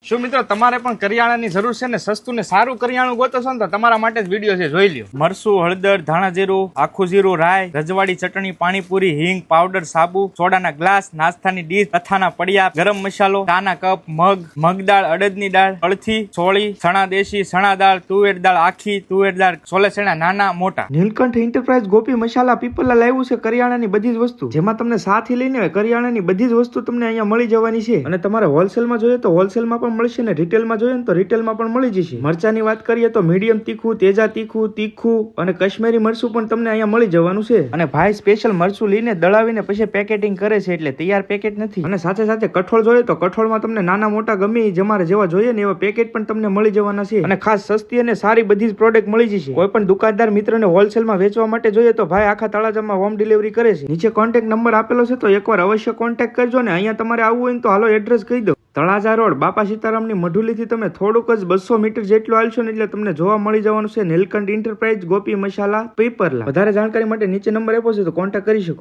શું મિત્રો તમારે પણ કરિયાણાની જરૂર છે ને સસ્તું ને સારું કરિયાણું ગોતો છો ને તો તમારા માટે જ વિડીયો છે, જોઈ લ્યો. મરસું, હળદર, ધાણા જીરું, આખું જીરું, રાઈ, રજવાડી ચટણી, પાણીપુરી, હિંગ પાવડર, સાબુ, સોડાના ગ્લાસ, નાસ્તાની ડીશ, અથાના પડિયા, ગરમ મસાલો, ચાના કપ, મગ દાળ, અડદની દાળ, અળથી, સોળી, ચણા દેશી, ચણા દાળ, તુવેર દાળ આખી, તુવેર દાળ, સોલે ચણા નાના મોટા. નીલકંઠ એન્ટરપ્રાઇઝ ગોપી મસાલા પીપલા લાવ્યું છે કરિયાણાની બધી જ વસ્તુ, જેમાં તમને સાથી લઈને કરિયાણાની બધી જ વસ્તુ તમને અહીંયા મળી જવાની છે. અને તમારે હોલસેલમાં જોઈએ તો હોલસેલમાં પણ મળશે ને રિટેલમાં જોઈએ તો રિટેલમાં પણ મળી જશે. મરચાની વાત કરીએ તો મીડિયમ તીખું, તેજા તીખું અને કાશ્મીરી મરચું પણ તમને અહીંયા મળી જવાનું છે. અને ભાઈ સ્પેશિયલ મરચું લઈને દળાવીને પછી પેકેટિંગ કરે છે, એટલે તૈયાર પેકેટ નથી. અને સાથે સાથે કઠોળ જોઈએ તો કઠોળમાં તમને નાના મોટા ગમે તમારે જેવા જોઈએ ને એવા પેકેટ પણ તમને મળી જવાના છે. અને ખાસ સસ્તી અને સારી બધી જ પ્રોડક્ટ મળી જશે. કોઈ પણ દુકાનદાર મિત્રને હોલસેલમાં વેચવા માટે જોઈએ તો ભાઈ આખા તળાજામાં હોમ ડિલિવરી કરે છે. નીચે કોન્ટેક્ટ નંબર આપેલો છે તો એકવાર અવશ્ય કોન્ટેક્ટ કરજો. ને અહીંયા તમારે આવવું હોય તો હાલો એડ્રેસ કહી દો. તળાજા રોડ બાપા સીતારામની મઢુલીથી તમે થોડુંક જ 200 મીટર જેટલું હાલશો ને એટલે તમને જોવા મળી જવાનું છે નીલકંઠ એન્ટરપ્રાઇઝ ગોપી મસાલા પીપરલા. વધારે જાણકારી માટે નીચે નંબર આપ્યો છે તો કોન્ટેક્ટ કરી શકો.